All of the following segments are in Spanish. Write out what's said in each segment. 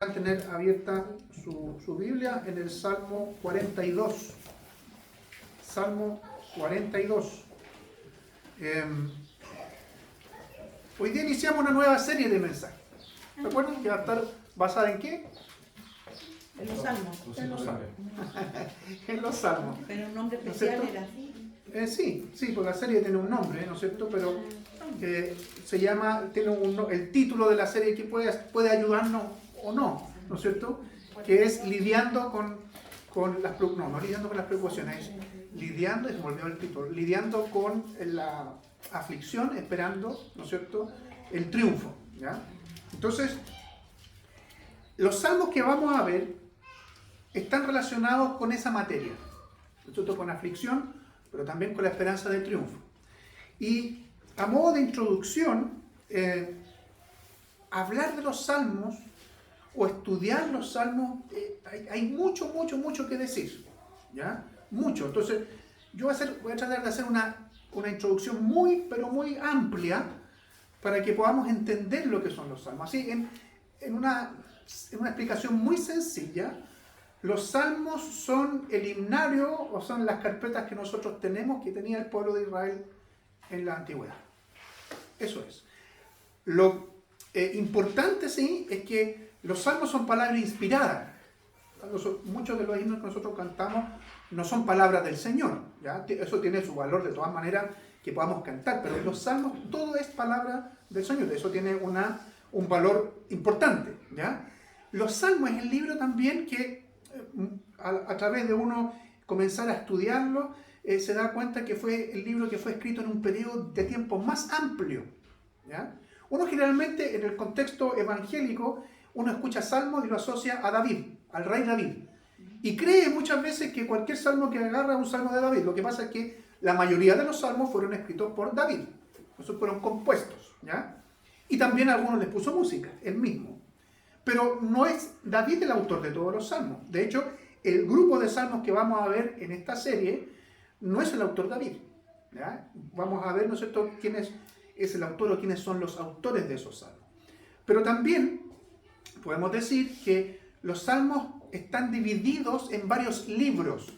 Van a tener abierta su Biblia en el Salmo 42. Salmo 42. Hoy día iniciamos una nueva serie de mensajes. ¿Recuerdan que va a estar basada en qué? En los salmos. En los salmos. En los salmos. Pero un nombre ¿No es especial cierto? era así. Sí, porque la serie tiene un nombre, ¿no es cierto? Pero se llama, el título de la serie que puede ayudarnos o no, ¿no es cierto? Que es lidiando con las preocupaciones, lidiando, se me olvidó el título, lidiando con la aflicción, esperando, ¿no es cierto?, el triunfo, ¿ya? Entonces, los salmos que vamos a ver están relacionados con esa materia, ¿no es cierto?, con aflicción, pero también con la esperanza de triunfo. Y a modo de introducción, hablar de los salmos o estudiar los salmos, hay mucho que decir, ¿ya? Mucho. Entonces, yo voy a tratar de hacer una introducción pero muy amplia para que podamos entender lo que son los salmos. Así, en una explicación muy sencilla, los salmos son el himnario o son las carpetas que nosotros tenemos que tenía el pueblo de Israel en la antigüedad. Eso es. Lo importante, sí, es que los salmos son palabras inspiradas. Muchos de los himnos que nosotros cantamos no son palabras del Señor, ¿ya? Eso tiene su valor de todas maneras que podamos cantar, pero en los salmos todo es palabra del Señor, eso tiene un valor importante, ¿ya? Los salmos es el libro también que a través de uno comenzar a estudiarlo, se da cuenta que fue el libro que fue escrito en un periodo de tiempo más amplio, ¿ya? Uno generalmente en el contexto evangélico, uno escucha salmos y lo asocia a David, al rey David, y cree muchas veces que cualquier salmo que agarra es un salmo de David. Lo que pasa es que la mayoría de los salmos fueron escritos por David, esos fueron compuestos, ¿ya? Y también a algunos les puso música, él mismo. Pero no es David el autor de todos los salmos. De hecho, el grupo de salmos que vamos a ver en esta serie no es el autor David, ¿ya? Vamos a ver, ¿no es cierto?, quién es el autor o quiénes son los autores de esos salmos. Pero también podemos decir que los salmos están divididos en varios libros,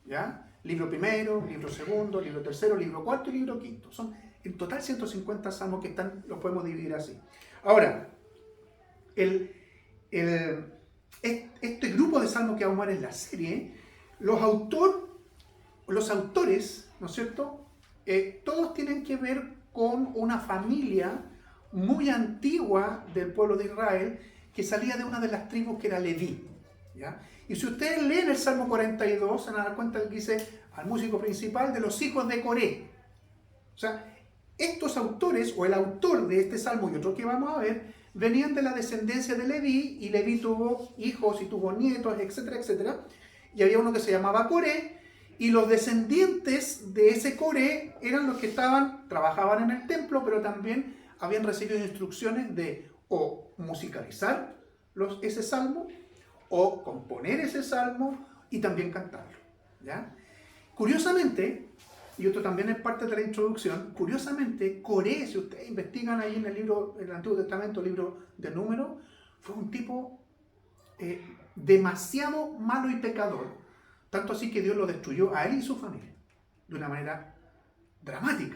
¿ya? Libro primero, libro segundo, libro tercero, libro cuarto y libro quinto. Son en total 150 salmos que los podemos dividir así. Ahora, este grupo de salmos que vamos a ver en la serie, los autores, ¿no es cierto?, todos tienen que ver con una familia muy antigua del pueblo de Israel que salía de una de las tribus que era Leví, ¿ya? Y si ustedes leen el Salmo 42, se van a dar cuenta que dice al músico principal de los hijos de Coré. O sea, estos autores, o el autor de este salmo y otro que vamos a ver, venían de la descendencia de Leví, y Leví tuvo hijos y tuvo nietos, etcétera, etcétera. Y había uno que se llamaba Coré, y los descendientes de ese Coré eran los que trabajaban en el templo, pero también habían recibido instrucciones de o musicalizar ese salmo, o componer ese salmo, y también cantarlo, ¿ya? Curiosamente, y esto también es parte de la introducción, curiosamente, Coré, si ustedes investigan ahí en el Antiguo Testamento, libro de Números, fue un tipo demasiado malo y pecador, tanto así que Dios lo destruyó a él y su familia, de una manera dramática.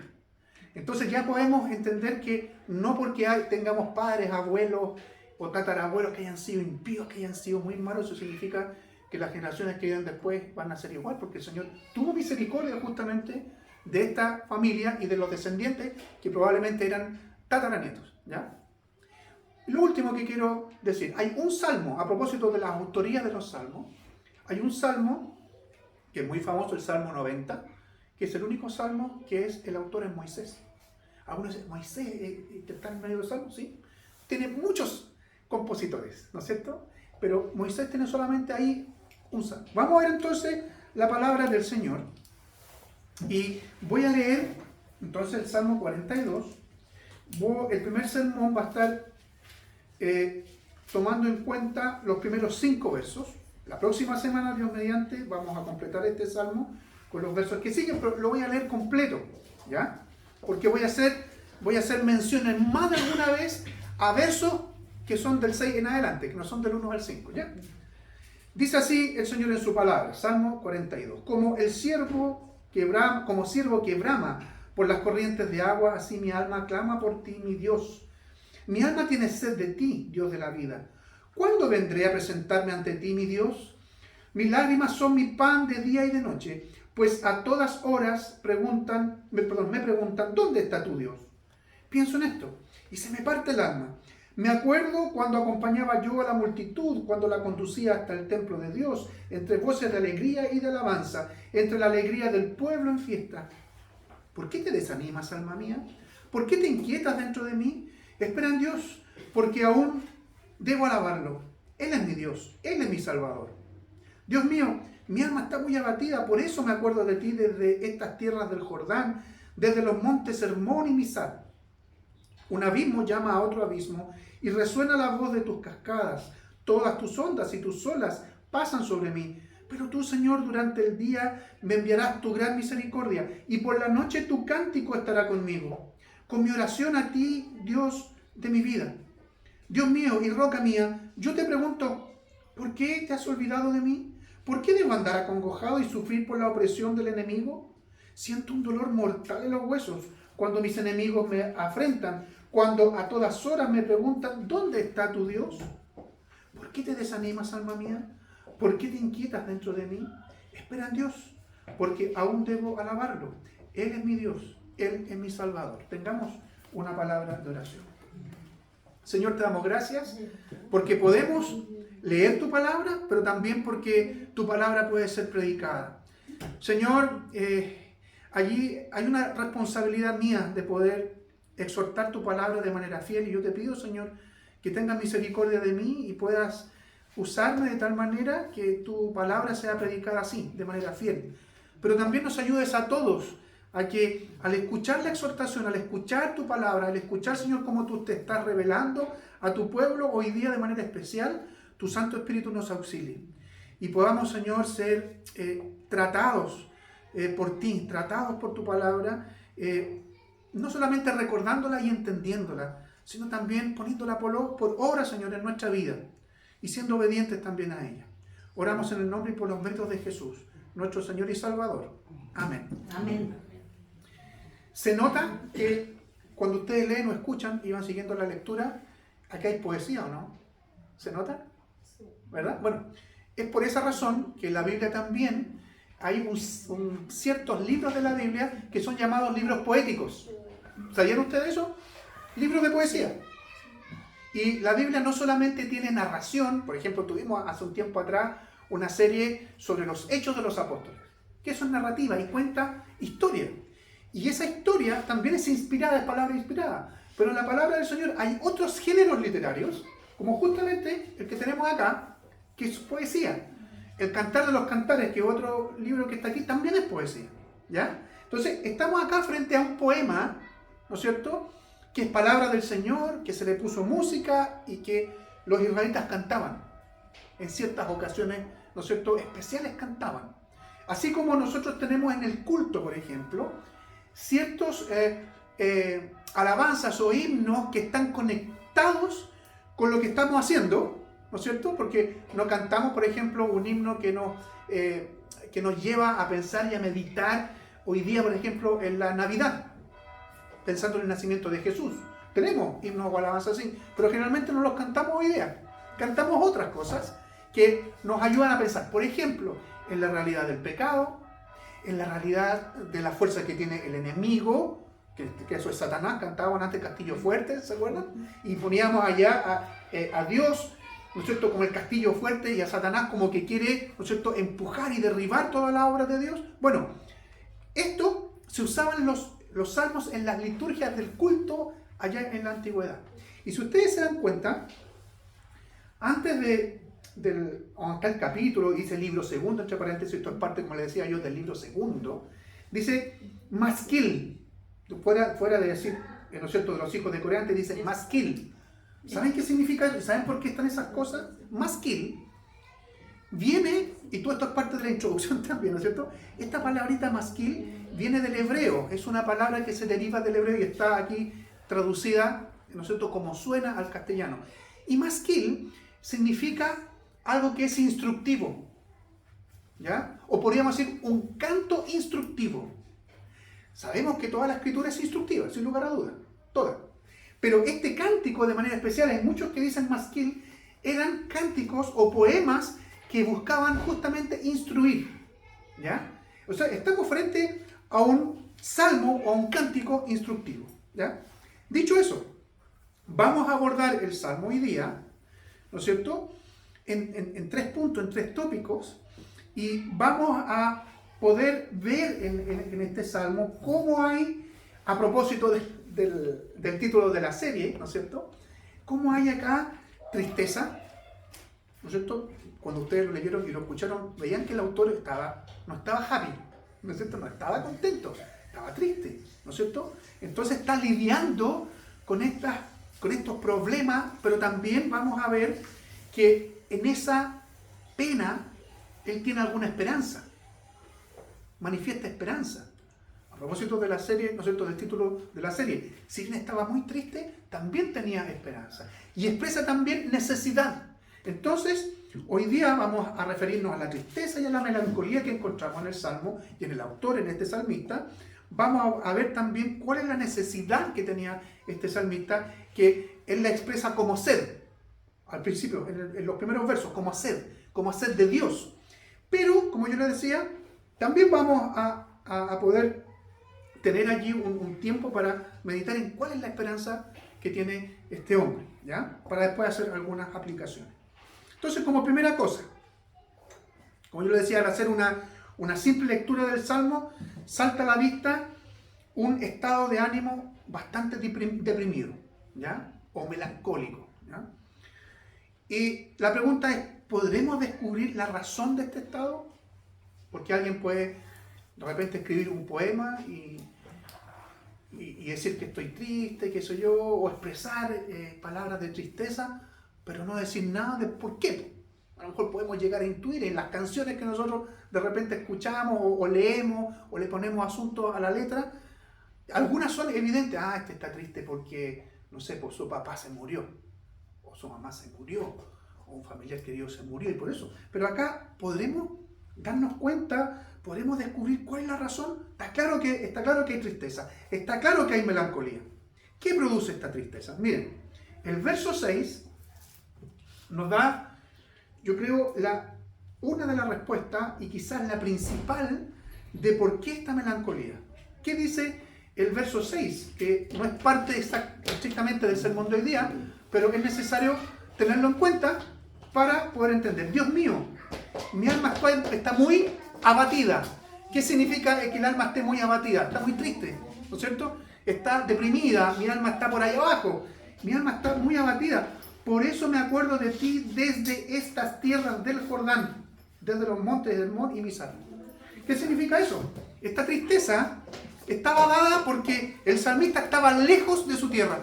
Entonces ya podemos entender que no porque tengamos padres, abuelos o tatarabuelos que hayan sido impíos, que hayan sido muy malos, eso significa que las generaciones que vienen después van a ser igual, porque el Señor tuvo misericordia justamente de esta familia y de los descendientes que probablemente eran tataranietos, ¿ya? Lo último que quiero decir, hay un salmo, a propósito de las autorías de los salmos, hay un salmo que es muy famoso, el Salmo 90, que es el único salmo que el autor es Moisés. Algunos dicen, Moisés está en medio del salmo, sí. Tiene muchos compositores, ¿no es cierto? Pero Moisés tiene solamente ahí un salmo. Vamos a ver entonces la palabra del Señor. Y voy a leer entonces el Salmo 42. El primer sermón va a estar tomando en cuenta los primeros 5 versos. La próxima semana, Dios mediante, vamos a completar este salmo con los versos que siguen, pero lo voy a leer completo, ¿ya? Porque voy a hacer mención en más de alguna vez a versos que son del 6 en adelante, que no son del 1 al 5, ¿ya? Dice así el Señor en su palabra, Salmo 42. Como siervo que brama por las corrientes de agua, así mi alma clama por ti, mi Dios. Mi alma tiene sed de ti, Dios de la vida. ¿Cuándo vendré a presentarme ante ti, mi Dios? Mis lágrimas son mi pan de día y de noche, pues a todas horas me preguntan, ¿dónde está tu Dios? Pienso en esto y se me parte el alma. Me acuerdo cuando acompañaba yo a la multitud, cuando la conducía hasta el templo de Dios, entre voces de alegría y de alabanza, entre la alegría del pueblo en fiesta. ¿Por qué te desanimas, alma mía? ¿Por qué te inquietas dentro de mí? Espera en Dios, porque aún debo alabarlo. Él es mi Dios, Él es mi Salvador. Dios mío, mi alma está muy abatida, por eso me acuerdo de ti desde estas tierras del Jordán, desde los montes Hermón y Misar. Un abismo llama a otro abismo y resuena la voz de tus cascadas. Todas tus ondas y tus olas pasan sobre mí. Pero tú, Señor, durante el día me enviarás tu gran misericordia y por la noche tu cántico estará conmigo. Con mi oración a ti, Dios de mi vida. Dios mío y roca mía, yo te pregunto, ¿por qué te has olvidado de mí? ¿Por qué debo andar acongojado y sufrir por la opresión del enemigo? Siento un dolor mortal en los huesos cuando mis enemigos me afrentan, cuando a todas horas me preguntan, ¿dónde está tu Dios? ¿Por qué te desanimas, alma mía? ¿Por qué te inquietas dentro de mí? Espera en Dios, porque aún debo alabarlo. Él es mi Dios, Él es mi Salvador. Tengamos una palabra de oración. Señor, te damos gracias porque podemos leer tu palabra, pero también porque tu palabra puede ser predicada. Señor, allí hay una responsabilidad mía de poder exhortar tu palabra de manera fiel y yo te pido, Señor, que tengas misericordia de mí y puedas usarme de tal manera que tu palabra sea predicada así, de manera fiel. Pero también nos ayudes a todos a que al escuchar la exhortación, al escuchar tu palabra, al escuchar, Señor, cómo tú te estás revelando a tu pueblo hoy día de manera especial, tu Santo Espíritu nos auxilie. Y podamos, Señor, ser tratados por ti, tratados por tu palabra, no solamente recordándola y entendiéndola, sino también poniéndola por obra, Señor, en nuestra vida y siendo obedientes también a ella. Oramos en el nombre y por los méritos de Jesús, nuestro Señor y Salvador. Amén. Amén. Se nota que cuando ustedes leen o escuchan y van siguiendo la lectura, aquí hay poesía, ¿o no? ¿Se nota? ¿Verdad? Bueno, es por esa razón que en la Biblia también hay ciertos libros de la Biblia que son llamados libros poéticos. ¿Sabían ustedes eso? Libros de poesía. Y la Biblia no solamente tiene narración, por ejemplo, tuvimos hace un tiempo atrás una serie sobre los hechos de los apóstoles, que eso es narrativa y cuenta historia. Y esa historia también es inspirada, es palabra inspirada. Pero en la palabra del Señor hay otros géneros literarios, como justamente el que tenemos acá, que es poesía. El Cantar de los Cantares, que es otro libro que está aquí, también es poesía. ¿Ya? Entonces, estamos acá frente a un poema, ¿no es cierto?, que es palabra del Señor, que se le puso música y que los israelitas cantaban. En ciertas ocasiones, ¿no es cierto?, especiales cantaban. Así como nosotros tenemos en el culto, por ejemplo, ciertos alabanzas o himnos que están conectados con lo que estamos haciendo, ¿no es cierto? Porque no cantamos, por ejemplo, un himno que nos lleva a pensar y a meditar hoy día, por ejemplo, en la Navidad, pensando en el nacimiento de Jesús. Tenemos himnos o alabanzas así, pero generalmente no los cantamos hoy día. Cantamos otras cosas que nos ayudan a pensar, por ejemplo, en la realidad del pecado, en la realidad de la fuerza que tiene el enemigo, que eso es Satanás. Cantaban antes Castillo Fuerte, ¿se acuerdan? Y poníamos allá a Dios, ¿no es cierto?, como el castillo fuerte, y a Satanás como que quiere, ¿no es cierto?, empujar y derribar toda la obra de Dios. Bueno, esto se usaba en los salmos en las liturgias del culto allá en la antigüedad. Y si ustedes se dan cuenta, antes acá el capítulo, dice libro segundo, entre paréntesis, esto es parte, como les decía yo, del libro segundo, dice masquil, fuera de decir, ¿no es cierto?, de los hijos de Corea, antes dice masquil. ¿Saben qué significa eso? ¿Saben por qué están esas cosas? Masquil viene, y todo esto es parte de la introducción también, ¿no es cierto? Esta palabrita masquil viene del hebreo, es una palabra que se deriva del hebreo y está aquí traducida, ¿no es cierto?, como suena al castellano. Y masquil significa algo que es instructivo, ¿ya? O podríamos decir un canto instructivo. Sabemos que toda la escritura es instructiva, sin lugar a dudas, toda. Pero este cántico, de manera especial, hay muchos que dicen masquil, eran cánticos o poemas que buscaban justamente instruir, ¿ya? O sea, estamos frente a un salmo o a un cántico instructivo, ¿ya? Dicho eso, vamos a abordar el salmo hoy día, ¿no es cierto?, en 3 puntos, en 3 tópicos, y vamos a poder ver en este salmo cómo hay, a propósito del título de la serie, ¿no es cierto?, cómo hay acá tristeza, ¿no es cierto? Cuando ustedes lo leyeron y lo escucharon, veían que el autor no estaba happy, ¿no es cierto?, no estaba contento, estaba triste, ¿no es cierto? Entonces está lidiando con estos problemas, pero también vamos a ver que en esa pena él tiene alguna esperanza, manifiesta esperanza. A propósito de la serie, ¿no es cierto?, del título de la serie, si bien estaba muy triste, también tenía esperanza y expresa también necesidad. Entonces, hoy día vamos a referirnos a la tristeza y a la melancolía que encontramos en el Salmo y en el autor, en este salmista. Vamos a ver también cuál es la necesidad que tenía este salmista, que él la expresa como sed, al principio, en los primeros versos, como sed de Dios. Pero, como yo le decía, también vamos a poder tener allí un tiempo para meditar en cuál es la esperanza que tiene este hombre, ¿ya? Para después hacer algunas aplicaciones. Entonces, como primera cosa, como yo le decía, al hacer una simple lectura del Salmo, salta a la vista un estado de ánimo bastante deprimido, ¿ya? O melancólico, ¿ya? Y la pregunta es, ¿podremos descubrir la razón de este estado? Porque alguien puede de repente escribir un poema y decir que estoy triste, qué sé yo, o expresar palabras de tristeza, pero no decir nada de por qué. A lo mejor podemos llegar a intuir en las canciones que nosotros de repente escuchamos o leemos o le ponemos asuntos a la letra. Algunas son evidentes. Este está triste porque, no sé, pues su papá se murió, o su mamá se murió, o un familiar querido se murió y por eso. Pero acá podremos darnos cuenta, podemos descubrir cuál es la razón. Está claro que hay tristeza, está claro que hay melancolía. ¿Qué produce esta tristeza? Miren, el verso 6 nos da, yo creo, una de las respuestas y quizás la principal de por qué esta melancolía. ¿Qué dice el verso 6? Que no es parte estrictamente del sermón de hoy día, pero es necesario tenerlo en cuenta para poder entender. Dios mío, mi alma está muy abatida. ¿Qué significa que el alma esté muy abatida? Está muy triste, ¿no es cierto? Está deprimida, mi alma está por ahí abajo, mi alma está muy abatida. Por eso me acuerdo de ti desde estas tierras del Jordán, desde los montes de Hermón y Misar. ¿Qué significa eso? Esta tristeza estaba dada porque el salmista estaba lejos de su tierra,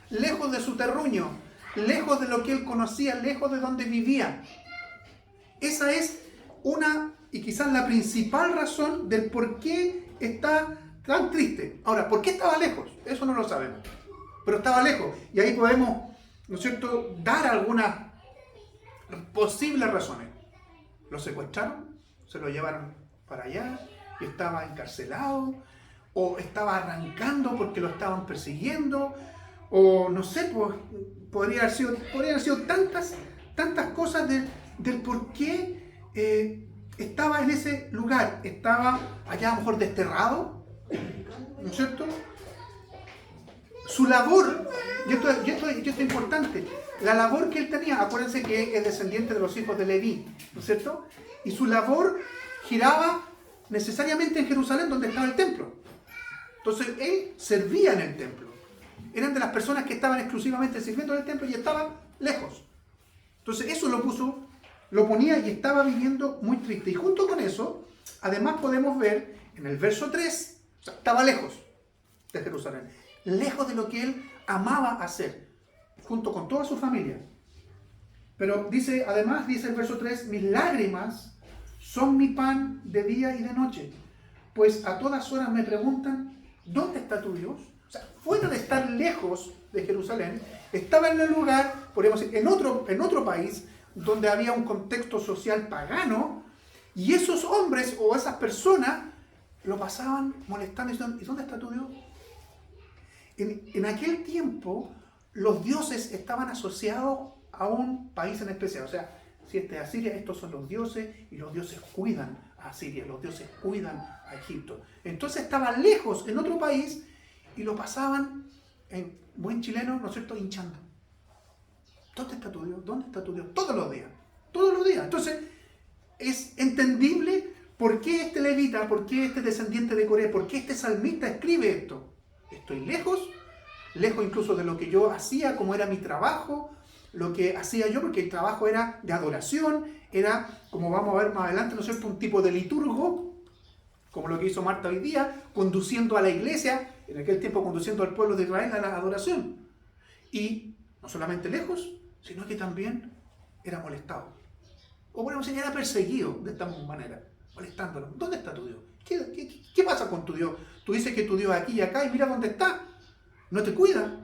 lejos de su terruño, lejos de lo que él conocía, lejos de donde vivía. Esa es una y quizás la principal razón del por qué está tan triste. Ahora, ¿por qué estaba lejos? Eso no lo sabemos. Pero estaba lejos. Y ahí podemos, ¿no es cierto?, dar algunas posibles razones. Lo secuestraron, se lo llevaron para allá, y estaba encarcelado, o estaba arrancando porque lo estaban persiguiendo, o no sé, pues, podrían haber sido tantas cosas del por qué estaba en ese lugar. Estaba allá a lo mejor desterrado, ¿no es cierto? Su labor, y esto es importante, la labor que él tenía, acuérdense que es descendiente de los hijos de Leví, ¿no es cierto? Y su labor giraba necesariamente en Jerusalén, donde estaba el templo. Entonces él servía en el templo. Eran de las personas que estaban exclusivamente sirviendo en el templo y estaban lejos. Entonces eso lo ponía y estaba viviendo muy triste. Y junto con eso, además podemos ver en el verso 3, o sea, estaba lejos de Jerusalén, lejos de lo que él amaba hacer, junto con toda su familia. Pero además dice el verso 3, mis lágrimas son mi pan de día y de noche, pues a todas horas me preguntan, ¿dónde está tu Dios? O sea, fuera de estar lejos de Jerusalén, estaba en el lugar, podríamos decir, en otro país, donde había un contexto social pagano, y esos hombres o esas personas lo pasaban molestando y diciendo, ¿y dónde está tu Dios? En aquel tiempo, los dioses estaban asociados a un país en especial. O sea, si este es Asiria, estos son los dioses, y los dioses cuidan a Asiria, los dioses cuidan a Egipto. Entonces estaban lejos en otro país y lo pasaban, en buen chileno, ¿no es cierto?, hinchando. ¿Dónde está tu Dios? ¿Dónde está tu Dios? Todos los días. Todos los días. Entonces, es entendible por qué este levita, por qué este descendiente de Coré, por qué este salmista escribe esto. Estoy lejos incluso de lo que yo hacía, como era mi trabajo, lo que hacía yo, porque el trabajo era de adoración, era, como vamos a ver más adelante, ¿no es cierto?, un tipo de liturgo, como lo que hizo Marta hoy día, conduciendo a la iglesia, en aquel tiempo conduciendo al pueblo de Israel a la adoración. Y no solamente lejos, sino que también era molestado. O podemos decir, era perseguido de esta manera, molestándolo. ¿Dónde está tu Dios? ¿Qué pasa con tu Dios? Tú dices que tu Dios aquí y acá y mira dónde está. No te cuida.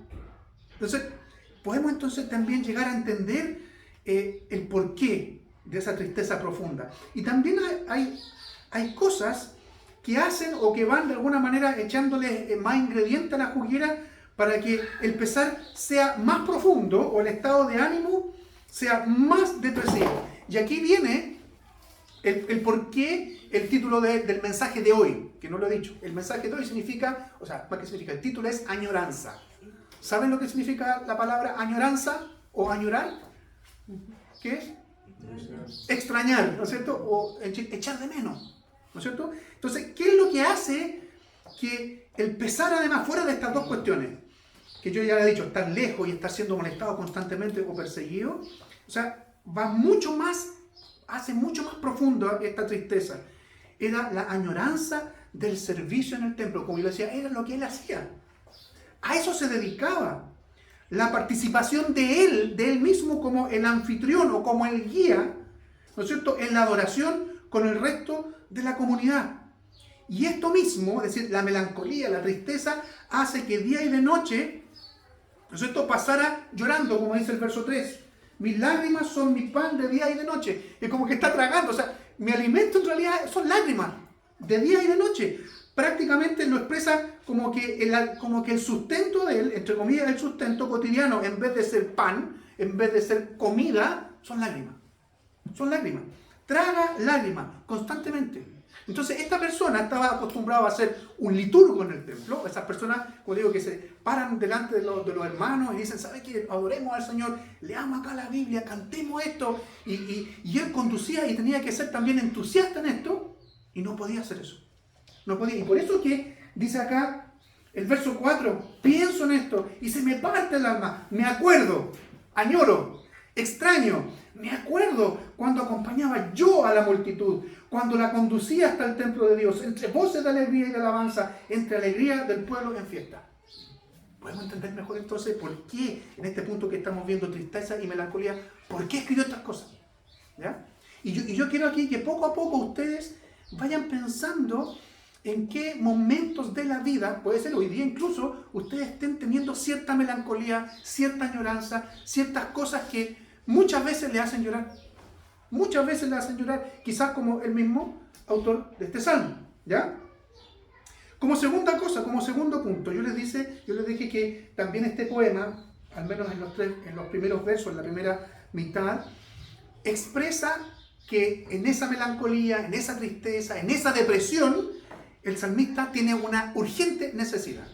Entonces, podemos entonces también llegar a entender el porqué de esa tristeza profunda. Y también hay cosas que hacen o que van de alguna manera echándole más ingredientes a la juguera para que el pesar sea más profundo o el estado de ánimo sea más depresivo. Y aquí viene el porqué, el título del mensaje de hoy, que no lo he dicho. El mensaje de hoy significa, o sea, ¿qué significa? El título es añoranza. ¿Saben lo que significa la palabra añoranza o añorar? ¿Qué es? Extrañar, ¿no es cierto? O echar de menos, ¿no es cierto? Entonces, ¿qué es lo que hace que el pesar, además, fuera de estas dos cuestiones, que yo ya le he dicho, estar lejos y estar siendo molestado constantemente o perseguido, o sea, va mucho más, hace mucho más profundo esta tristeza? Era la añoranza del servicio en el templo, como yo decía, era lo que él hacía. A eso se dedicaba. La participación de él mismo como el anfitrión o como el guía, ¿no es cierto?, en la adoración con el resto de la comunidad. Y esto mismo, es decir, la melancolía, la tristeza, hace que día y de noche, ¿no es cierto?, pasara llorando, como dice el verso 3. Mis lágrimas son mi pan de día y de noche. Es como que está tragando, o sea, mi alimento en realidad son lágrimas, de día y de noche. Prácticamente lo expresa como que el sustento de él, entre comillas, el sustento cotidiano, en vez de ser pan, en vez de ser comida, son lágrimas. Son lágrimas. Traga lágrimas constantemente. Entonces, esta persona estaba acostumbrada a ser un liturgo en el templo. Esas personas, como digo, que se paran delante de los hermanos y dicen, ¿sabes qué? Adoremos al Señor, leamos acá la Biblia, cantemos esto. Y él conducía y tenía que ser también entusiasta en esto, y no podía hacer eso. No podía. Y por eso que dice acá el verso 4, pienso en esto y se me parte el alma. Me acuerdo, añoro, extraño. Me acuerdo cuando acompañaba yo a la multitud, cuando la conducía hasta el templo de Dios, entre voces de alegría y de alabanza, entre alegría del pueblo en fiesta. Podemos entender mejor entonces por qué en este punto que estamos viendo tristeza y melancolía, por qué escribió estas cosas. ¿Ya? Y yo quiero aquí que poco a poco ustedes vayan pensando en qué momentos de la vida, puede ser hoy día incluso, ustedes estén teniendo cierta melancolía, cierta añoranza, ciertas cosas que muchas veces le hacen llorar. Muchas veces le hacen llorar, quizás como el mismo autor de este salmo. ¿Ya? Como segunda cosa, como segundo punto, yo les dije que también este poema, al menos en los primeros versos, en la primera mitad, expresa que en esa melancolía, en esa tristeza, en esa depresión, el salmista tiene una urgente necesidad.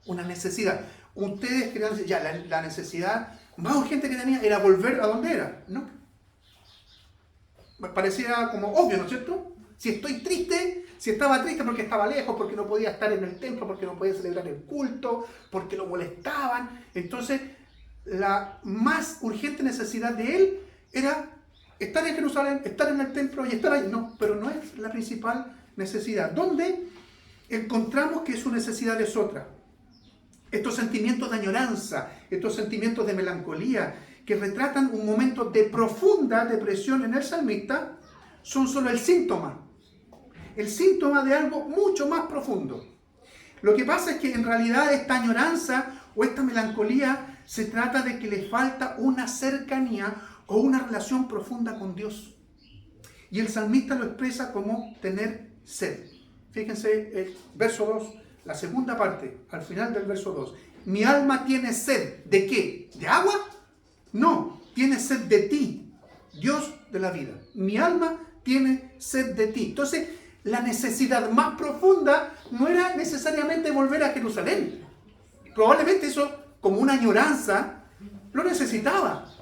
Una necesidad. Ustedes querían decir, ya, la necesidad más urgente que tenía era volver a donde era. No. Parecía como obvio, ¿no es cierto? Si estoy triste, si estaba triste porque estaba lejos, porque no podía estar en el templo, porque no podía celebrar el culto, porque lo molestaban. Entonces, la más urgente necesidad de él era estar en Jerusalén, estar en el templo y estar ahí. No, pero no es la principal necesidad. ¿Dónde encontramos que su necesidad es otra? Estos sentimientos de añoranza, estos sentimientos de melancolía, que retratan un momento de profunda depresión en el salmista, son solo el síntoma de algo mucho más profundo. Lo que pasa es que en realidad esta añoranza o esta melancolía Se trata de que le falta una cercanía o una relación profunda con Dios. Y el salmista lo expresa como tener sed. Fíjense el verso 2, la segunda parte, al final del verso 2. Mi alma tiene sed. ¿De qué? ¿De agua? No, tiene sed de ti, Dios de la vida. Mi alma tiene sed de ti. Entonces, la necesidad más profunda no era necesariamente volver a Jerusalén. Probablemente eso, como una añoranza, lo necesitaba.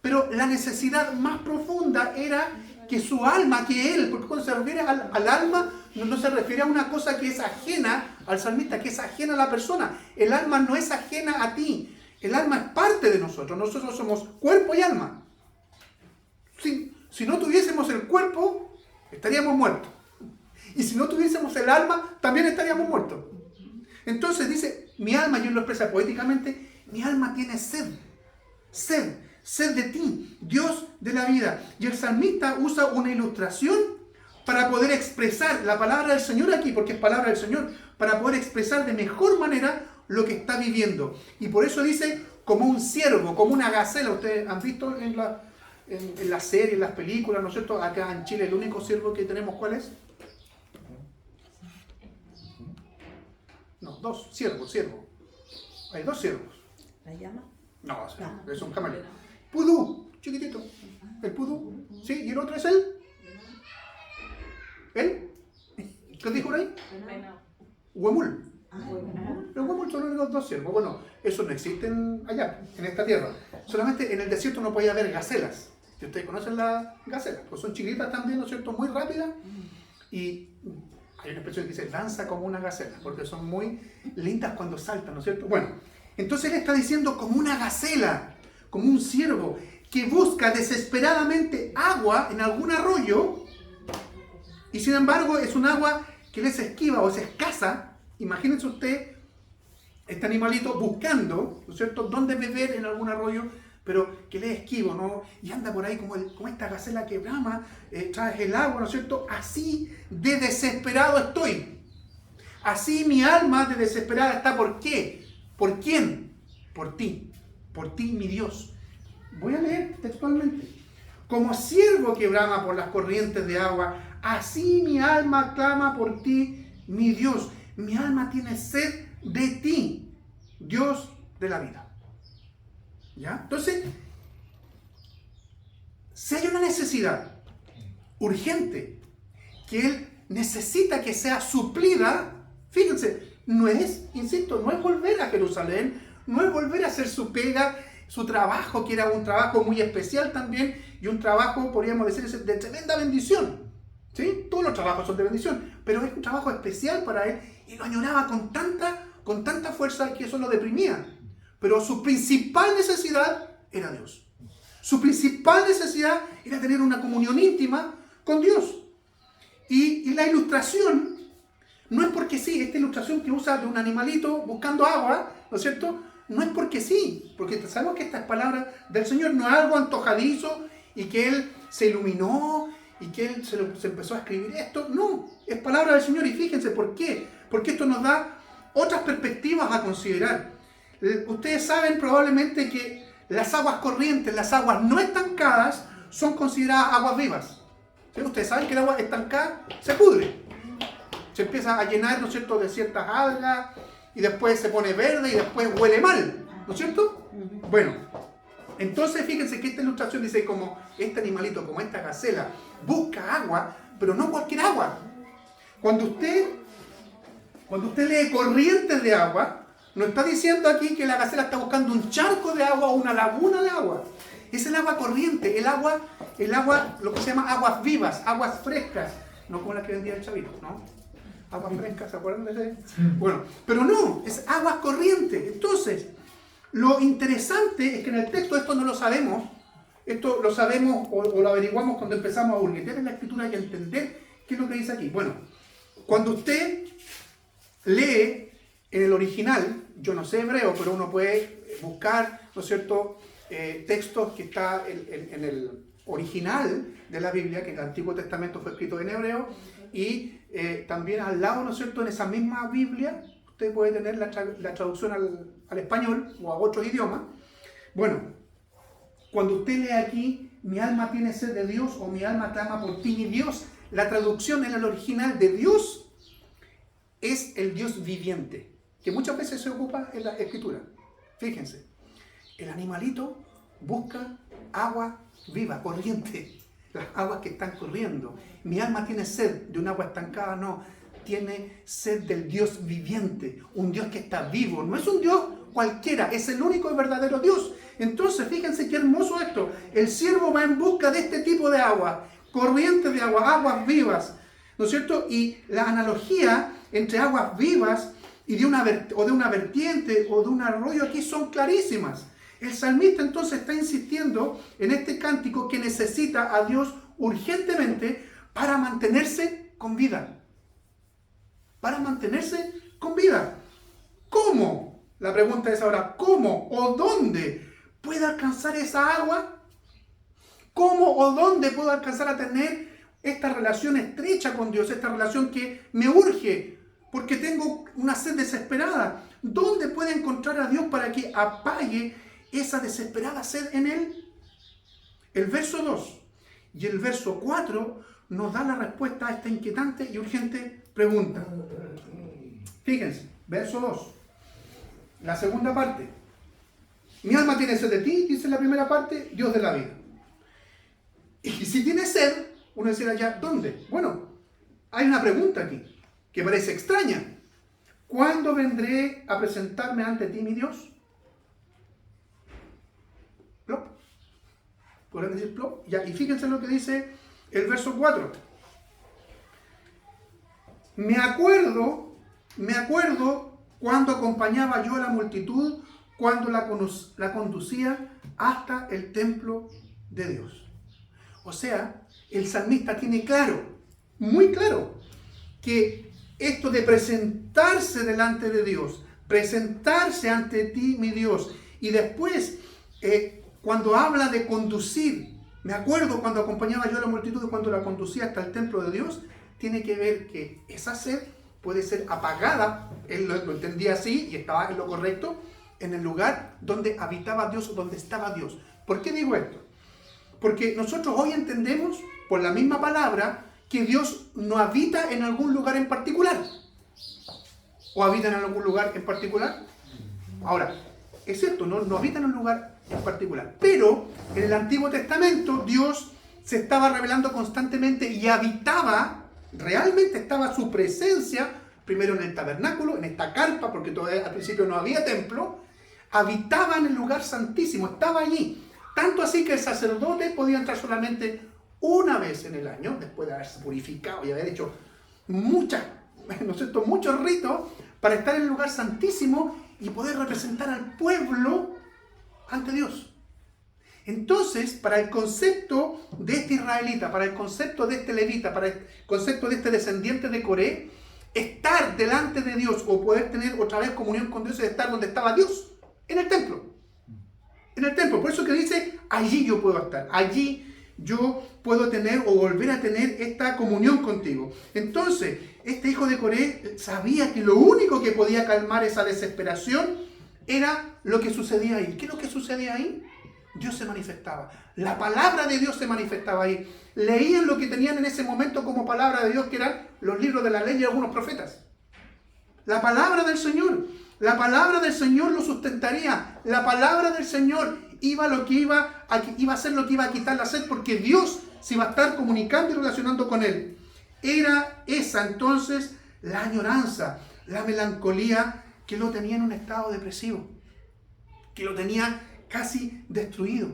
Pero la necesidad más profunda era que su alma, que él, porque cuando se refiere al alma, no se refiere a una cosa que es ajena al salmista, que es ajena a la persona. El alma no es ajena a ti. El alma es parte de nosotros. Nosotros somos cuerpo y alma. Si no tuviésemos el cuerpo, estaríamos muertos. Y si no tuviésemos el alma, también estaríamos muertos. Entonces dice, mi alma, y él lo expresa poéticamente, mi alma tiene sed. Sed de ti, Dios de la vida. Y el salmista usa una ilustración para poder expresar la palabra del Señor aquí, porque es palabra del Señor, para poder expresar de mejor manera lo que está viviendo. Y por eso dice, como un ciervo, como una gacela. Ustedes han visto en la serie, en las películas, ¿no es cierto? Acá en Chile el único ciervo que tenemos, ¿cuál es? No, dos, ciervo. Hay dos ciervos. ¿La llama? No, es un camaleón. Pudú, chiquitito. El pudú, ¿sí? ¿Y el otro es él? ¿Él? ¿Qué dijo por ahí? Huemul. Los huemul son los únicos dos ciervos. Bueno, esos no existen allá, en esta tierra. Solamente en el desierto no podía haber gacelas. Si ustedes conocen las gacelas, pues son chiquitas también, ¿no es cierto? Muy rápidas. Y hay una expresión que dice, danza como una gacela, porque son muy lindas cuando saltan, ¿no es cierto? Bueno, entonces él está diciendo como una gacela, como un ciervo, que busca desesperadamente agua en algún arroyo, y sin embargo es un agua que les esquiva o es escasa. Imagínense usted, este animalito buscando, ¿no es cierto?, dónde beber en algún arroyo, pero que le es esquivo, ¿no? Y anda por ahí como esta gacela que brama, trae el agua, ¿no es cierto? Así de desesperado estoy. Así mi alma de desesperada está. ¿Por qué? ¿Por quién? Por ti, mi Dios. Voy a leer textualmente. Como ciervo que brama por las corrientes de agua, así mi alma clama por ti, mi Dios. Mi alma tiene sed de ti, Dios de la vida. ¿Ya? Entonces, si hay una necesidad urgente que él necesita que sea suplida, fíjense, no es volver a Jerusalén, no es volver a hacer su pega, su trabajo, que era un trabajo muy especial también, y un trabajo, podríamos decir, de tremenda bendición. ¿Sí? Todos los trabajos son de bendición, pero es un trabajo especial para él, y lo añoraba con tanta fuerza que eso lo deprimía. Pero su principal necesidad era Dios. Su principal necesidad era tener una comunión íntima con Dios. Y la ilustración no es porque sí. Esta ilustración que usa de un animalito buscando agua, ¿no es cierto? No es porque sí, porque sabemos que esta es palabra del Señor, no es algo antojadizo y que Él se iluminó y que Él se empezó a escribir esto. No, es palabra del Señor. Y fíjense por qué. Porque esto nos da otras perspectivas a considerar. Ustedes saben probablemente que las aguas corrientes, las aguas no estancadas, son consideradas aguas vivas. ¿Sí? Ustedes saben que el agua estancada se pudre. Se empieza a llenar, ¿no es cierto?, de ciertas algas, y después se pone verde y después huele mal, ¿no es cierto? Bueno, entonces fíjense que esta ilustración dice como este animalito, como esta gacela, busca agua, pero no cualquier agua. Cuando usted lee corrientes de agua, no está diciendo aquí que la gacela está buscando un charco de agua o una laguna de agua. Es el agua corriente, el agua, lo que se llama aguas vivas, aguas frescas. No como la que vendía el chavito, ¿no? Aguas frescas, ¿se acuerdan de ese? Bueno, pero no, es aguas corrientes. Entonces, lo interesante es que en el texto esto no lo sabemos. Esto lo sabemos o lo averiguamos cuando empezamos a hurguetear en la escritura y a entender qué es lo que dice aquí. Bueno, cuando usted lee en el original, yo no sé hebreo, pero uno puede buscar, ¿no es cierto?, textos que está en el original de la Biblia, que el Antiguo Testamento fue escrito en hebreo, y también al lado, ¿no es cierto?, en esa misma Biblia, usted puede tener la traducción al español o a otros idiomas, Bueno, cuando usted lee aquí, mi alma tiene sed de Dios o mi alma clama por ti, mi Dios, la traducción en el original de Dios es el Dios viviente, que muchas veces se ocupa en la escritura. Fíjense, el animalito busca agua viva, corriente, las aguas que están corriendo. Mi alma tiene sed de un agua estancada, no, tiene sed del Dios viviente, un Dios que está vivo, no es un Dios cualquiera, es el único y verdadero Dios. Entonces, fíjense qué hermoso esto, el siervo va en busca de este tipo de agua, corrientes de agua, aguas vivas, ¿no es cierto? Y la analogía entre aguas vivas y de una vertiente o de un arroyo aquí son clarísimas. El salmista entonces está insistiendo en este cántico que necesita a Dios urgentemente para mantenerse con vida. Para mantenerse con vida. ¿Cómo? La pregunta es ahora, ¿cómo o dónde puede alcanzar esa agua? ¿Cómo o dónde puedo alcanzar a tener esta relación estrecha con Dios? Esta relación que me urge porque tengo una sed desesperada. ¿Dónde puedo encontrar a Dios para que apague esa desesperada sed en Él? El verso 2 y el verso 4 nos da la respuesta a esta inquietante y urgente pregunta. Fíjense, verso 2, la segunda parte. Mi alma tiene sed de ti, dice la primera parte, Dios de la vida. Y si tiene sed, uno dirá ya, ¿dónde? Bueno, hay una pregunta aquí que parece extraña. ¿Cuándo vendré a presentarme ante ti, mi Dios? Plop. ¿Podrán decir plop? Ya, y fíjense lo que dice el verso 4. Me acuerdo cuando acompañaba yo a la multitud, cuando la conducía hasta el templo de Dios. O sea, el salmista tiene claro, muy claro, que esto de presentarse delante de Dios, presentarse ante ti, mi Dios, y después, cuando habla de conducir, me acuerdo cuando acompañaba yo a la multitud, cuando la conducía hasta el templo de Dios, tiene que ver que esa sed puede ser apagada, él lo entendía así y estaba en lo correcto, en el lugar donde habitaba Dios, donde estaba Dios. ¿Por qué digo esto? Porque nosotros hoy entendemos, por la misma palabra, que Dios no habita en algún lugar en particular. ¿O habita en algún lugar en particular? Ahora, es cierto, no habita en un lugar en particular. Pero en el Antiguo Testamento Dios se estaba revelando constantemente y habitaba, realmente estaba su presencia, primero en el tabernáculo, en esta carpa, porque todavía al principio no había templo, habitaba en el lugar santísimo, estaba allí. Tanto así que el sacerdote podía entrar solamente una vez en el año, después de haberse purificado y haber hecho muchos ritos para estar en el lugar santísimo y poder representar al pueblo ante Dios. Entonces, para el concepto de este israelita, para el concepto de este levita, para el concepto de este descendiente de Coré, estar delante de Dios o poder tener otra vez comunión con Dios es estar donde estaba Dios, en el templo. En el templo, por eso que dice, allí yo puedo estar, allí yo puedo tener o volver a tener esta comunión contigo. Entonces, este hijo de Coré sabía que lo único que podía calmar esa desesperación era lo que sucedía ahí. ¿Qué es lo que sucedía ahí? Dios se manifestaba. La palabra de Dios se manifestaba ahí. Leían lo que tenían en ese momento como palabra de Dios, que eran los libros de la ley y algunos profetas. La palabra del Señor. La palabra del Señor lo sustentaría. La palabra del Señor iba a ser lo que iba a quitar la sed, porque Dios se iba a estar comunicando y relacionando con él. Era esa entonces la añoranza, la melancolía que lo tenía en un estado depresivo, que lo tenía casi destruido.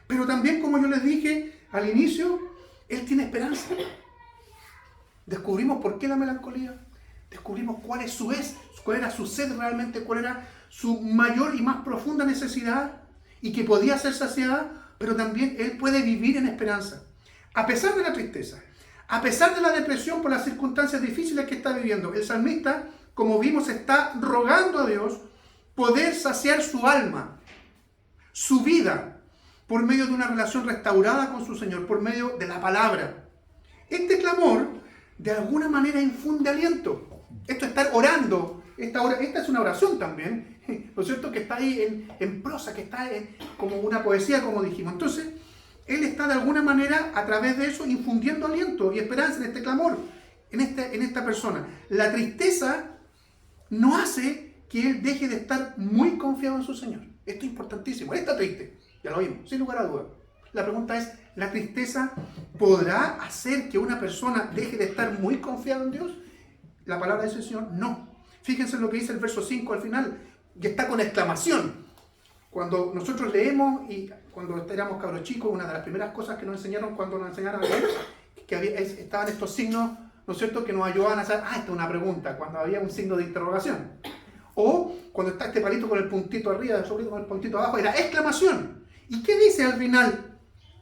Pero también, como yo les dije al inicio, él tiene esperanza. Descubrimos por qué la melancolía, descubrimos cuál era su sed realmente, cuál era su mayor y más profunda necesidad y que podía ser saciada, pero también él puede vivir en esperanza. A pesar de la tristeza, a pesar de la depresión por las circunstancias difíciles que está viviendo, el salmista, como vimos, está rogando a Dios poder saciar su alma, su vida, por medio de una relación restaurada con su Señor, por medio de la palabra. Este clamor, de alguna manera, infunde aliento. Esto estar orando, esta es una oración también, ¿no es cierto? Que está ahí en prosa, que está como una poesía, como dijimos. Entonces, él está de alguna manera, a través de eso, infundiendo aliento y esperanza en este clamor, en esta persona. La tristeza no hace que él deje de estar muy confiado en su Señor. Esto es importantísimo. Él está triste, ya lo vimos, sin lugar a dudas. La pregunta es, ¿la tristeza podrá hacer que una persona deje de estar muy confiada en Dios? La palabra dice el Señor, no. Fíjense lo que dice el verso 5 al final, que está con exclamación. Cuando nosotros leemos, y cuando éramos cabros chicos, una de las primeras cosas que nos enseñaron cuando nos enseñaron a leer, que estaban estos signos, ¿no es cierto?, que nos ayudaban a saber, esta es una pregunta, cuando había un signo de interrogación. O cuando está este palito con el puntito arriba, el sobrino con el puntito abajo, era exclamación. ¿Y qué dice al final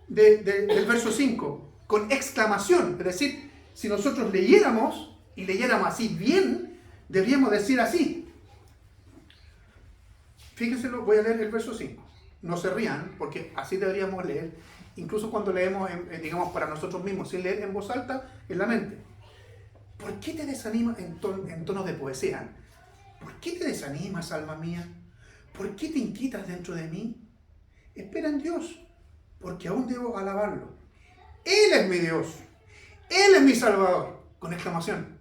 del verso 5? Con exclamación. Es decir, si nosotros leyéramos así bien, deberíamos decir así. Fíjense, voy a leer el verso 5. No se rían, porque así deberíamos leer, incluso cuando leemos, digamos, para nosotros mismos, sin leer en voz alta, en la mente. ¿Por qué te desanimas en tono de poesía? ¿Por qué te desanimas, alma mía? ¿Por qué te inquietas dentro de mí? Espera en Dios, porque aún debo alabarlo. Él es mi Dios, Él es mi Salvador, con exclamación.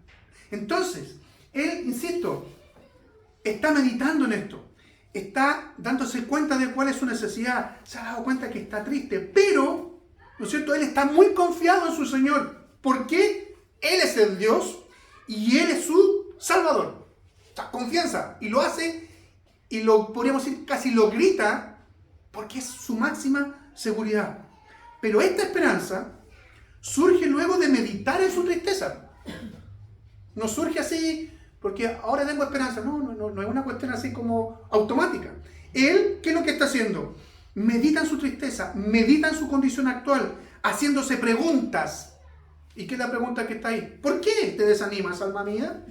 Entonces, él, insisto, está meditando en esto, está dándose cuenta de cuál es su necesidad, se ha dado cuenta que está triste, pero, ¿no es cierto?, él está muy confiado en su Señor. ¿Por qué? Él es el Dios y Él es su Salvador. O sea, confianza, y lo hace, y lo podríamos decir, casi lo grita, porque es su máxima seguridad. Pero esta esperanza surge luego de meditar en su tristeza. No surge así, porque ahora tengo esperanza. No es una cuestión así como automática. Él, ¿qué es lo que está haciendo? Medita en su tristeza, medita en su condición actual, haciéndose preguntas. ¿Y qué es la pregunta que está ahí? ¿Por qué te desanimas, alma mía?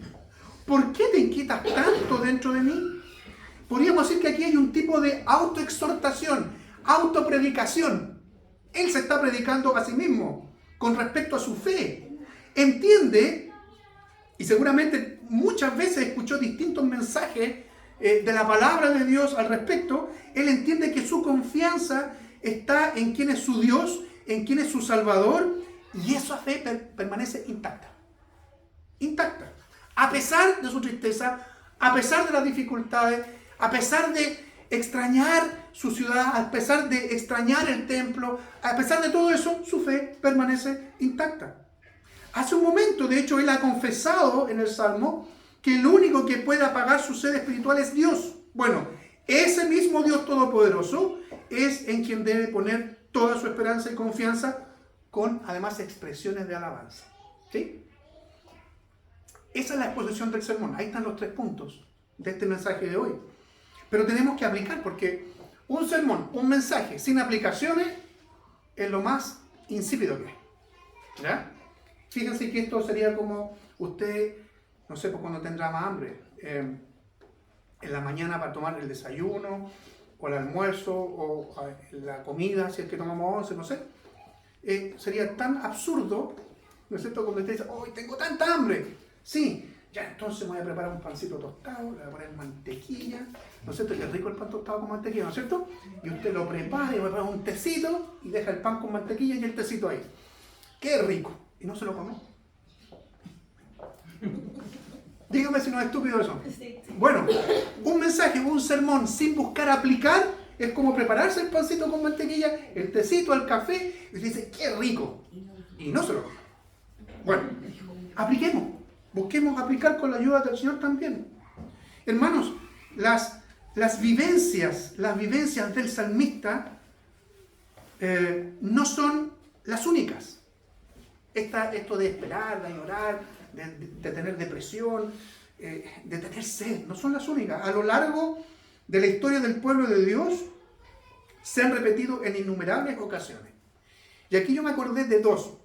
¿Por qué te inquietas tanto dentro de mí? Podríamos decir que aquí hay un tipo de autoexhortación, autopredicación. Él se está predicando a sí mismo con respecto a su fe. Entiende, y seguramente muchas veces escuchó distintos mensajes de la palabra de Dios al respecto. Él entiende que su confianza está en quién es su Dios, en quién es su Salvador, y esa fe permanece intacta. Intacta. A pesar de su tristeza, a pesar de las dificultades, a pesar de extrañar su ciudad, a pesar de extrañar el templo, a pesar de todo eso, su fe permanece intacta. Hace un momento, de hecho, él ha confesado en el Salmo que el único que puede apagar su sed espiritual es Dios. Bueno, ese mismo Dios todopoderoso es en quien debe poner toda su esperanza y confianza, con además expresiones de alabanza. ¿Sí? Esa es la exposición del sermón. Ahí están los 3 puntos de este mensaje de hoy. Pero tenemos que aplicar, porque un sermón, un mensaje sin aplicaciones es lo más insípido que hay. ¿Ya? Fíjense que esto sería como usted, no sé, pues cuando tendrá más hambre, en la mañana para tomar el desayuno, o el almuerzo, o la comida, si es que tomamos 11, no sé. Sería tan absurdo, ¿no es cierto?, cuando usted dice, ¡hoy tengo tanta hambre! Sí, ya entonces me voy a preparar un pancito tostado, le voy a poner mantequilla, ¿no es cierto? Que es rico el pan tostado con mantequilla, ¿no es cierto? Y usted lo prepara y va a poner un tecito y deja el pan con mantequilla y el tecito ahí. ¡Qué rico! Y no se lo come. Dígame si no es estúpido eso. Bueno, un mensaje, un sermón sin buscar aplicar es como prepararse el pancito con mantequilla, el tecito, el café, y dice, ¡qué rico! Y no se lo come. Bueno, apliquemos. Busquemos aplicar con la ayuda del Señor también. Hermanos, las vivencias del salmista no son las únicas. Esto de esperar, de llorar, de tener depresión, de tener sed, no son las únicas. A lo largo de la historia del pueblo de Dios se han repetido en innumerables ocasiones. Y aquí yo me acordé de 2.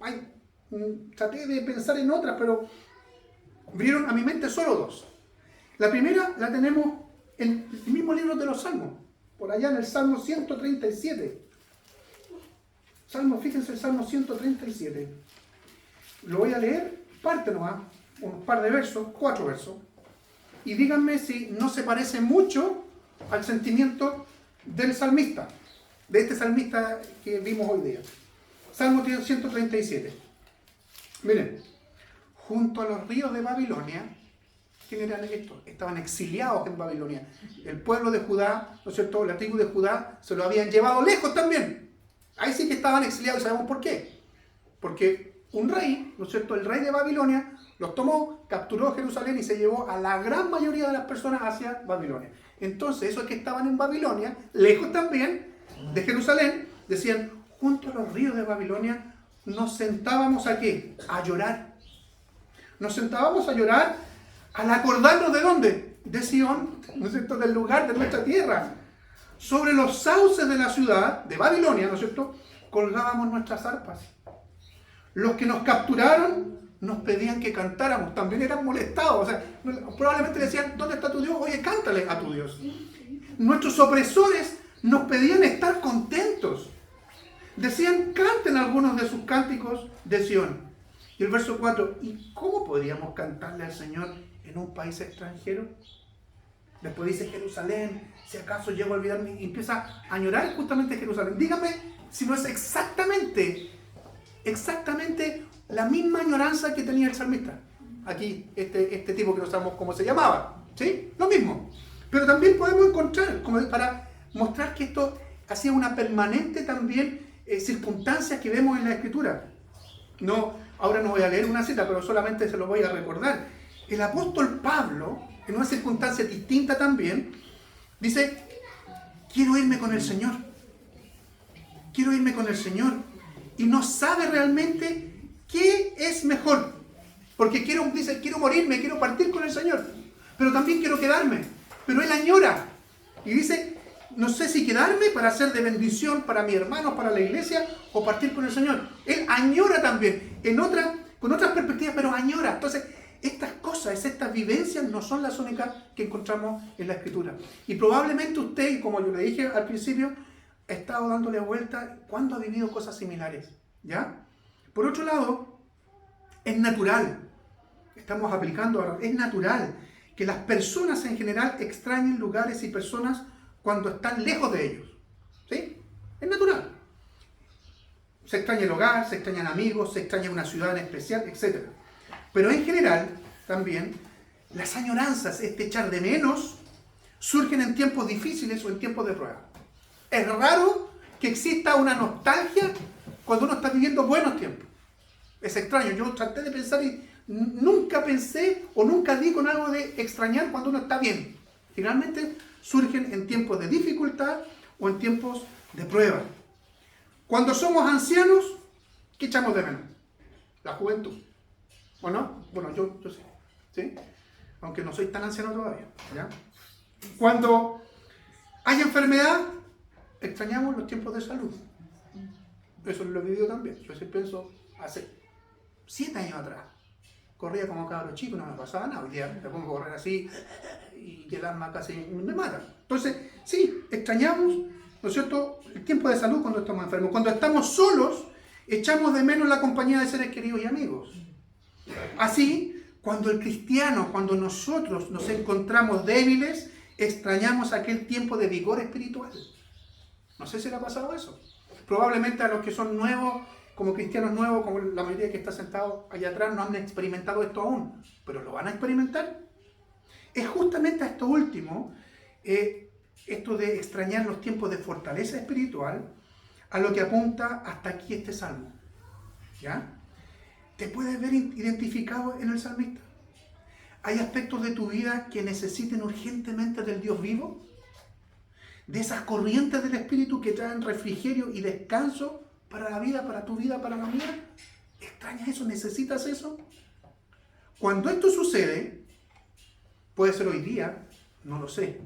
Traté de pensar en otras, pero vinieron a mi mente solo 2. La primera la tenemos en el mismo libro de los Salmos, por allá en el Salmo 137. Fíjense el Salmo 137. Lo voy a leer, parte nomás, un par de versos, 4 versos. Y díganme si no se parece mucho al sentimiento del salmista, de este salmista que vimos hoy día. Salmo 137. Miren, junto a los ríos de Babilonia, ¿quién eran estos? Estaban exiliados en Babilonia. El pueblo de Judá, ¿no es cierto? La tribu de Judá se lo habían llevado lejos también. Ahí sí que estaban exiliados, y sabemos por qué. Porque un rey, ¿no es cierto? El rey de Babilonia los tomó, capturó Jerusalén y se llevó a la gran mayoría de las personas hacia Babilonia. Entonces, esos que estaban en Babilonia, lejos también de Jerusalén, decían, junto a los ríos de Babilonia, nos sentábamos ¿a qué? A llorar. Nos sentábamos a llorar al acordarnos ¿de dónde? De Sion, ¿no es cierto? Del lugar de nuestra tierra. Sobre los sauces de la ciudad, de Babilonia, ¿no es cierto? Colgábamos nuestras arpas. Los que nos capturaron nos pedían que cantáramos, también eran molestados. O sea, probablemente decían, ¿dónde está tu Dios? Oye, cántale a tu Dios. Nuestros opresores nos pedían estar contentos. Decían, canten algunos de sus cánticos de Sion. Y el verso 4, ¿y cómo podríamos cantarle al Señor en un país extranjero? Después dice Jerusalén, si acaso llego a olvidarme, y empieza a añorar justamente Jerusalén. Dígame si no es exactamente la misma añoranza que tenía el salmista. Aquí, este tipo que no sabemos cómo se llamaba. ¿Sí? Lo mismo. Pero también podemos encontrar, como para mostrar que esto hacía una permanente también circunstancias que vemos en la Escritura. No, ahora no voy a leer una cita, pero solamente se lo voy a recordar. El apóstol Pablo, en una circunstancia distinta también, dice, quiero irme con el Señor. Quiero irme con el Señor. Y no sabe realmente qué es mejor. Porque dice, quiero morirme, quiero partir con el Señor. Pero también quiero quedarme. Pero él añora. Y dice, no sé si quedarme para ser de bendición para mis hermanos, para la iglesia, o partir con el Señor. Él añora también, con otras perspectivas, pero añora. Entonces, estas cosas, estas vivencias no son las únicas que encontramos en la Escritura. Y probablemente usted, como yo le dije al principio, ha estado dándole vuelta cuando ha vivido cosas similares. ¿Ya? Por otro lado, es natural, estamos aplicando ahora, es natural que las personas en general extrañen lugares y personas cuando están lejos de ellos. ¿Sí? Es natural. Se extraña el hogar, se extrañan amigos, se extraña una ciudad en especial, etc. Pero en general, también, las añoranzas, este echar de menos, surgen en tiempos difíciles o en tiempos de prueba. Es raro que exista una nostalgia cuando uno está viviendo buenos tiempos. Es extraño. Yo traté de pensar y nunca pensé o nunca di con algo de extrañar cuando uno está bien. Finalmente surgen en tiempos de dificultad o en tiempos de prueba. Cuando somos ancianos, ¿qué echamos de menos? La juventud. ¿O no? Bueno, yo sí. ¿Sí? Aunque no soy tan anciano todavía. ¿Ya? Cuando hay enfermedad, extrañamos los tiempos de salud. Eso lo he vivido también. Yo sí pienso, hace 7 años atrás, corría como cabro chico, no me pasaba nada. Hoy día me pongo a correr así y el alma casi me mata. Entonces, sí, extrañamos, ¿no es cierto?, el tiempo de salud cuando estamos enfermos. Cuando estamos solos, echamos de menos la compañía de seres queridos y amigos. Así, cuando el cristiano, cuando nosotros nos encontramos débiles, extrañamos aquel tiempo de vigor espiritual. No sé si le ha pasado eso. Probablemente a los que son nuevos, como cristianos nuevos, como la mayoría que está sentado allá atrás, no han experimentado esto aún, pero lo van a experimentar. Es justamente a esto último, esto de extrañar los tiempos de fortaleza espiritual, a lo que apunta hasta aquí este salmo. ¿Ya? ¿Te puedes ver identificado en el salmista? ¿Hay aspectos de tu vida que necesiten urgentemente del Dios vivo? ¿De esas corrientes del Espíritu que traen refrigerio y descanso para la vida, para tu vida, para la mía? ¿Extrañas eso? ¿Necesitas eso? Cuando esto sucede, puede ser hoy día, no lo sé.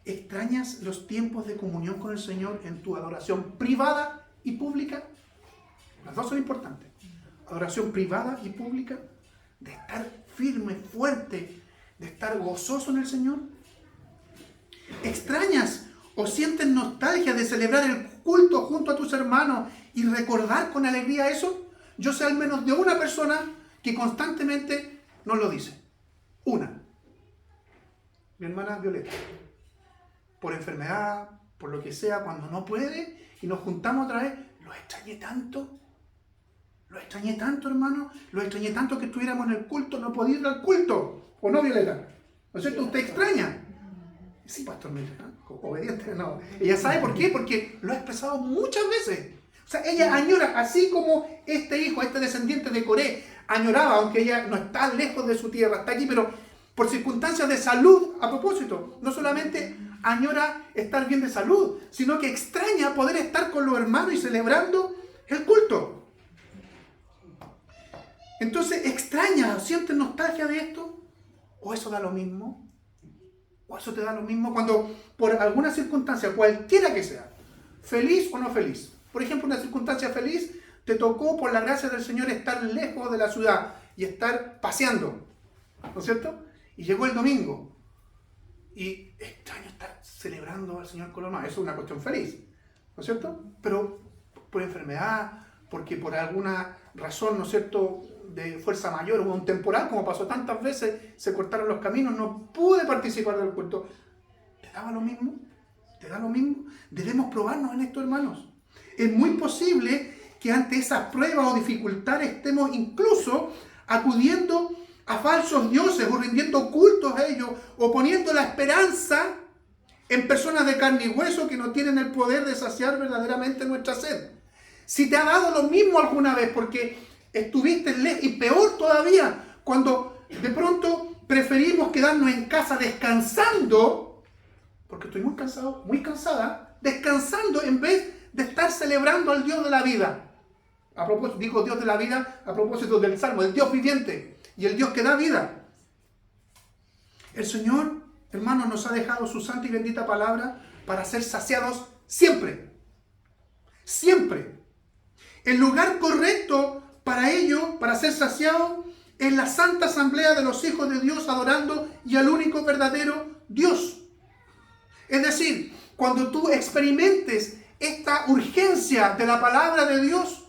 ¿Extrañas los tiempos de comunión con el Señor en tu adoración privada y pública? Las dos son importantes. Adoración privada y pública, de estar firme, fuerte, de estar gozoso en el Señor. ¿Extrañas o sientes nostalgia de celebrar el culto junto a tus hermanos y recordar con alegría eso? Yo sé al menos de una persona que constantemente nos lo dice. Una. Mi hermana Violeta. por enfermedad, por lo que sea, cuando no puede y nos juntamos otra vez, lo extrañé tanto, hermano, lo extrañé tanto que estuviéramos en el culto, no podía ir al culto, ¿o no, Violeta? ¿No es cierto? ¿Usted extraña? Sí, pastor, obediente, no. Ella sabe por qué, porque lo ha expresado muchas veces. O sea, ella añora, así como este hijo, este descendiente de Coré, añoraba, aunque ella no está lejos de su tierra, está aquí, pero por circunstancias de salud, a propósito, no solamente añora estar bien de salud, sino que extraña poder estar con los hermanos y celebrando el culto. Entonces, extraña, ¿sientes nostalgia de esto? ¿O eso da lo mismo? ¿O eso te da lo mismo cuando por alguna circunstancia, cualquiera que sea, feliz o no feliz? Por ejemplo, una circunstancia feliz, te tocó por la gracia del Señor estar lejos de la ciudad y estar paseando, ¿no es cierto? Y llegó el domingo y extraño estar celebrando al Señor con los hermanos. Eso es una cuestión feliz, ¿no es cierto? Pero por enfermedad, porque por alguna razón, ¿no es cierto?, de fuerza mayor, hubo un temporal, como pasó tantas veces, se cortaron los caminos, no pude participar del culto. ¿Te daba lo mismo? ¿Te da lo mismo? Debemos probarnos en esto, hermanos. Es muy posible que ante esas pruebas o dificultades estemos incluso acudiendo a falsos dioses o rindiendo cultos a ellos o poniendo la esperanza en personas de carne y hueso que no tienen el poder de saciar verdaderamente nuestra sed. Si te ha dado lo mismo alguna vez porque estuviste lejos, y peor todavía, cuando de pronto preferimos quedarnos en casa descansando, porque estoy muy cansado, muy cansada, descansando en vez de estar celebrando al Dios de la vida. A propósito, digo Dios de la vida a propósito del Salmo, el Dios viviente y el Dios que da vida. El Señor, hermanos, nos ha dejado su santa y bendita palabra para ser saciados siempre. Siempre. El lugar correcto para ello, para ser saciado, es la santa asamblea de los hijos de Dios adorando y al único verdadero Dios. Es decir, cuando tú experimentes esta urgencia de la palabra de Dios,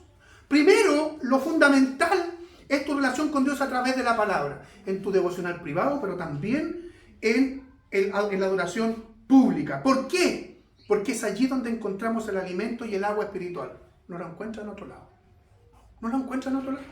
primero, lo fundamental es tu relación con Dios a través de la palabra, en tu devocional privado, pero también en la adoración pública. ¿Por qué? Porque es allí donde encontramos el alimento y el agua espiritual. No lo encuentras en otro lado. No lo encuentras en otro lado.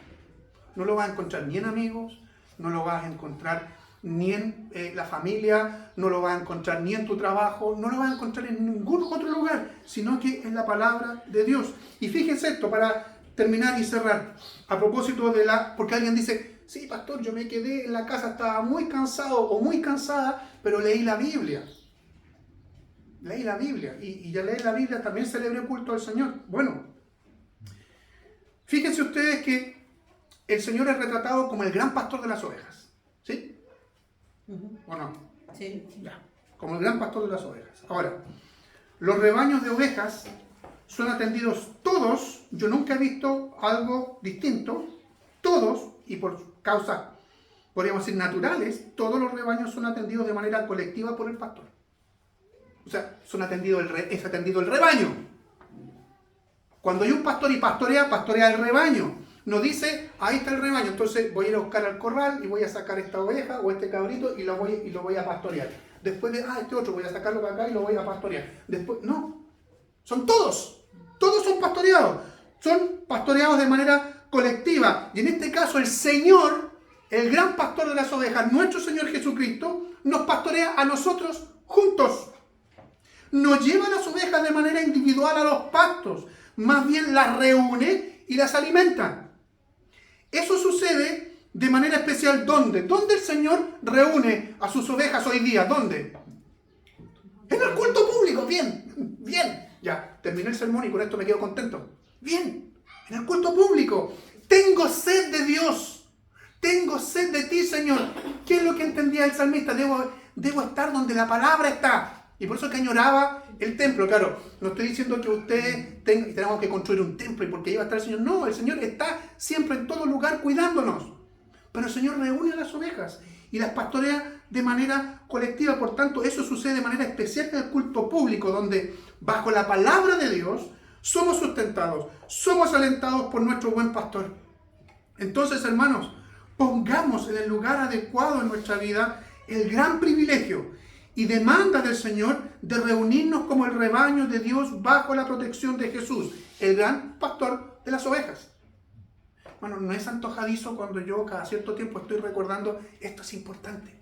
No lo vas a encontrar ni en amigos, no lo vas a encontrar ni en la familia, no lo vas a encontrar ni en tu trabajo, no lo vas a encontrar en ningún otro lugar, sino que en la palabra de Dios. Y fíjense esto, para terminar y cerrar, a propósito de porque alguien dice, sí, pastor, yo me quedé en la casa, estaba muy cansado o muy cansada, pero leí la Biblia. Leí la Biblia, y ya leí la Biblia, también celebré culto al Señor. Bueno, fíjense ustedes que el Señor es retratado como el gran pastor de las ovejas. ¿Sí? ¿O no? Sí. Ya, como el gran pastor de las ovejas. Ahora, los rebaños de ovejas son atendidos todos, yo nunca he visto algo distinto, todos, y por causas, podríamos decir, naturales, todos los rebaños son atendidos de manera colectiva por el pastor. O sea, es atendido el rebaño. Cuando hay un pastor y pastorea el rebaño. No dice, ahí está el rebaño, entonces voy a ir a buscar al corral y voy a sacar esta oveja o este cabrito y lo voy a pastorear. Después de, este otro, voy a sacarlo para acá y lo voy a pastorear. Después, no, son todos son pastoreados. Son pastoreados de manera colectiva. Y en este caso el Señor, el gran pastor de las ovejas, nuestro Señor Jesucristo, nos pastorea a nosotros juntos. No lleva a las ovejas de manera individual a los pastos, más bien las reúne y las alimenta. Eso sucede de manera especial, ¿dónde? ¿Dónde el Señor reúne a sus ovejas hoy día? ¿Dónde? En el culto público. Bien. Ya, terminé el sermón y con esto me quedo contento. Bien, en el culto público. Tengo sed de Dios. Tengo sed de ti, Señor. ¿Qué es lo que entendía el salmista? Debo estar donde la palabra está. Y por eso que añoraba el templo. Claro, no estoy diciendo que ustedes tenemos que construir un templo y porque ahí va a estar el Señor. No, el Señor está siempre en todo lugar cuidándonos. Pero el Señor reúne a las ovejas y las pastorea de manera colectiva. Por tanto, eso sucede de manera especial en el culto público, donde bajo la palabra de Dios somos sustentados, somos alentados por nuestro buen pastor. Entonces, hermanos, pongamos en el lugar adecuado en nuestra vida el gran privilegio y demanda del Señor de reunirnos como el rebaño de Dios bajo la protección de Jesús, el gran pastor de las ovejas. Bueno, no es antojadizo cuando yo cada cierto tiempo estoy recordando, esto es importante.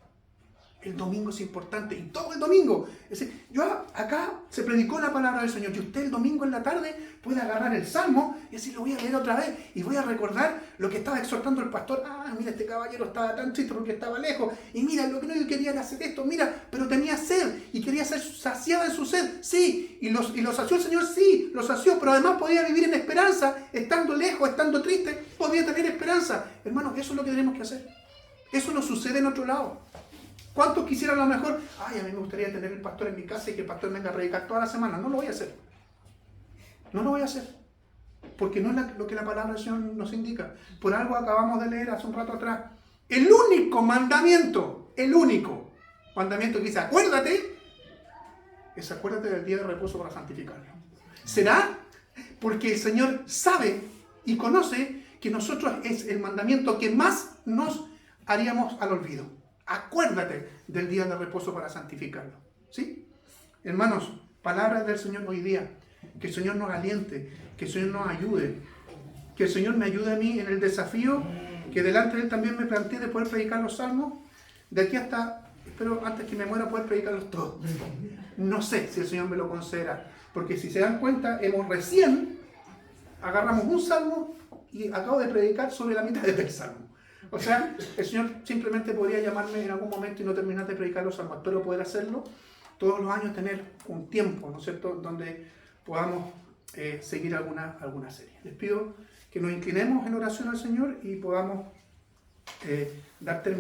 El domingo es importante, y todo el domingo. Es decir, acá se predicó la palabra del Señor, y usted el domingo en la tarde puede agarrar el Salmo y decir, lo voy a leer otra vez, y voy a recordar lo que estaba exhortando el pastor. Ah, mira, este caballero estaba tan triste porque estaba lejos, y mira, lo que no quería era hacer esto, mira, pero tenía sed, y quería ser saciada en su sed, sí, y lo sació el Señor, sí, lo sació, pero además podía vivir en esperanza, estando lejos, estando triste, podía tener esperanza. Hermanos, eso es lo que tenemos que hacer. Eso no sucede en otro lado. ¿Cuántos quisieran a lo mejor? Ay, a mí me gustaría tener el pastor en mi casa y que el pastor venga a predicar toda la semana. No lo voy a hacer. No lo voy a hacer. Porque no es lo que la palabra del Señor nos indica. Por algo acabamos de leer hace un rato atrás. El único mandamiento que dice, acuérdate, es acuérdate del día de reposo para santificarlo. ¿Será? Porque el Señor sabe y conoce que nosotros es el mandamiento que más nos haríamos al olvido. Acuérdate del día de reposo para santificarlo. ¿Sí? Hermanos, palabras del Señor hoy día. Que el Señor nos aliente, que el Señor nos ayude. Que el Señor me ayude a mí en el desafío que delante de Él también me planteé de poder predicar los salmos. De aquí hasta, espero antes que me muera poder predicarlos todos. No sé si el Señor me lo concederá. Porque si se dan cuenta, agarramos un salmo y acabo de predicar sobre la mitad del salmo. O sea, el Señor simplemente podría llamarme en algún momento y no terminar de predicar los salmos. Espero poder hacerlo todos los años, tener un tiempo, ¿no es cierto?, donde podamos seguir alguna serie. Les pido que nos inclinemos en oración al Señor y podamos dar término